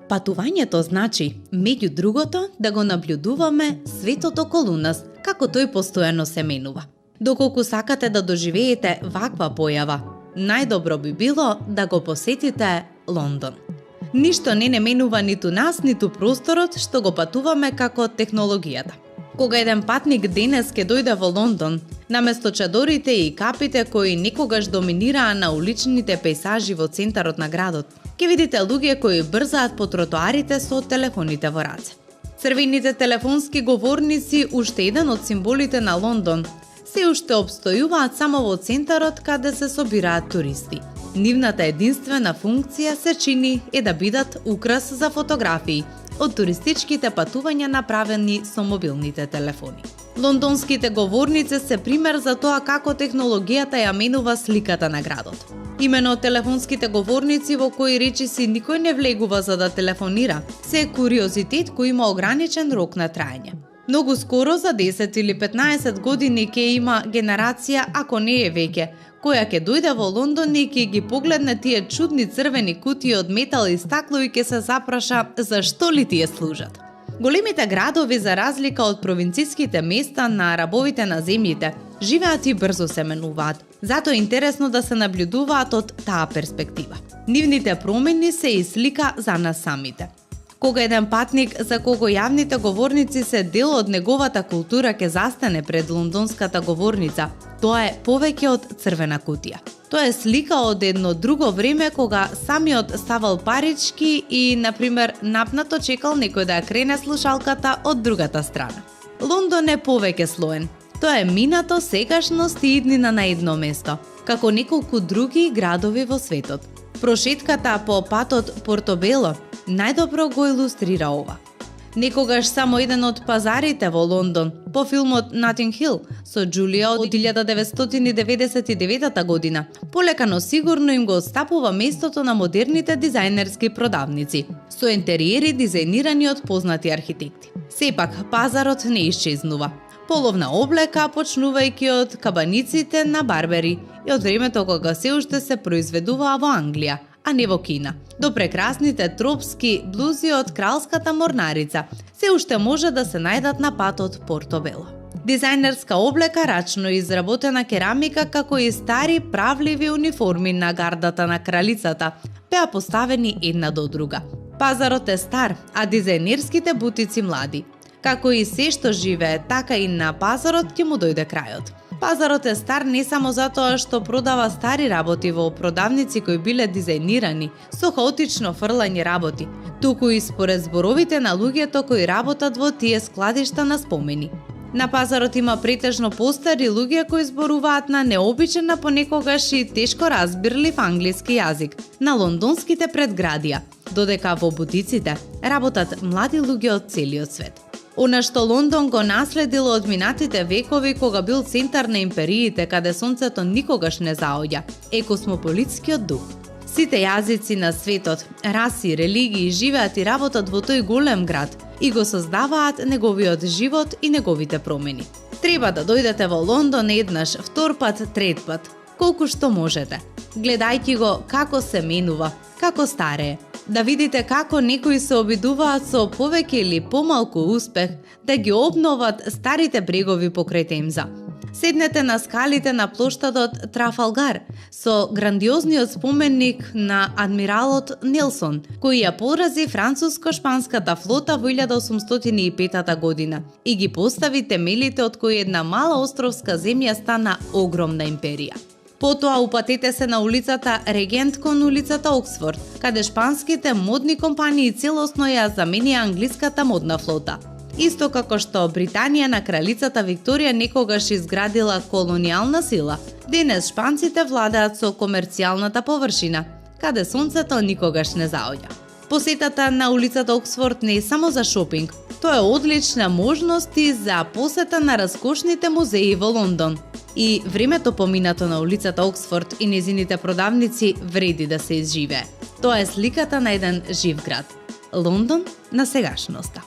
Патувањето значи, меѓу другото, да го наблюдуваме светот околу нас, како тој постојано се менува. Доколку сакате да доживеете ваква појава, најдобро би било да го посетите Лондон. Ништо не менува ниту нас, ниту просторот што го патуваме како технологијата. Кога еден патник денес ке дојде во Лондон, наместо чадорите и капите кои некогаш доминираа на уличните пейсажи во центарот на градот, ќе видите луѓе кои брзаат по тротоарите со телефоните во раце. Црвените телефонски говорници, уште еден од символите на Лондон, се уште обстојуваат само во центарот каде се собираат туристи. Нивната единствена функција се чини е да бидат украс за фотографии од туристичките патувања направени со мобилните телефони. Лондонските говорници се пример за тоа како технологијата ја менува сликата на градот. Имено телефонските говорници во кои речиси никој не влегува за да телефонира, се куриозитет кој има ограничен рок на траење. Многу скоро, за 10 или 15 години, ќе има генерација, ако не е веќе, која ќе дојде во Лондон и ќе ги погледне тие чудни црвени кутии од метал и стакло и ќе се запраша зашто ли тие служат. Големите градови, за разлика од провинциските места на рабовите на земјите, живеат и брзо се менуваат. Затоа е интересно да се наблюдуваат од таа перспектива. Нивните промени се и слика за нас самите. Кога еден патник за кого јавните говорници се дел од неговата култура ке застане пред лондонската говорница, тоа е повеќе од црвена кутија. Тоа е слика од едно друго време кога самиот ставал парички и, например, напнато чекал некој да ја крене слушалката од другата страна. Лондон е повеќе слоен. Тоа е минато, сегашност и иднина на едно место, како неколку други градови во светот. Прошетката по патот Портобело најдобро го илустрира ова. Некогаш само еден од пазарите во Лондон, по филмот Notting Hill со Джулија од 1999 година, полека но сигурно им го отстапува местото на модерните дизајнерски продавници, со интериери дизајнирани од познати архитекти. Сепак, пазарот не исчезнува. Половна облека, почнувајќи од кабаниците на барбери и од времето кога се уште се произведуваа во Англија, а не во Кина, до прекрасните тропски блузи од кралската морнарица, се уште може да се најдат на патот Портобело. Дизајнерска облека, рачно изработена керамика, како и стари правливи униформи на гардата на кралицата, беа поставени една до друга. Пазарот е стар, а дизајнерските бутици млади. Како и се што живее, така и на пазарот ќе му дојде крајот. Пазарот е стар не само затоа што продава стари работи во продавници кои биле дизајнирани со хаотично фрлање работи, туку и според зборовите на луѓето кои работат во тие складишта на спомени. На пазарот има претежно постари луѓе кои зборуваат на необичен, а понекогаш и тешко разбирлив англиски јазик на лондонските предградија, додека во бутиците работат млади луѓе од целиот свет. Она што Лондон го наследил од минатите векови кога бил центар на империите каде сонцето никогаш не заоѓа, е космополитскиот дух. Сите јазици на светот, раси, религии живеат и работат во тој голем град и го создаваат неговиот живот и неговите промени. Треба да дојдете во Лондон еднаш, втор пат, трет пат, колку што можете. Гледајќи го како се менува, како старее, да видите како некои се обидуваат со повеќе или помалку успех да ги обноват старите брегови покрај Темза. Седнете на скалите на плоштадот Трафалгар со грандиозниот споменик на адмиралот Нелсон, кој ја порази француско-шпанската флота во 1805 година и ги постави темелите од кои една мала островска земја стана огромна империја. Потоа упатете се на улицата Регент кон улицата Оксфорд, каде шпанските модни компании целосно ја заменија англиската модна флота. Исто како што Британија на кралицата Викторија некогаш изградила колонијална сила, денес шпанците владеат со комерцијалната површина, каде сонцето никогаш не заоѓа. Посетата на улицата Оксфорд не е само за шопинг, тоа е одлична можност и за посета на раскошните музеи во Лондон. И времето поминато на улицата Оксфорд и незините продавници вреди да се изживее. Тоа е сликата на еден жив град. Лондон на сегашноста.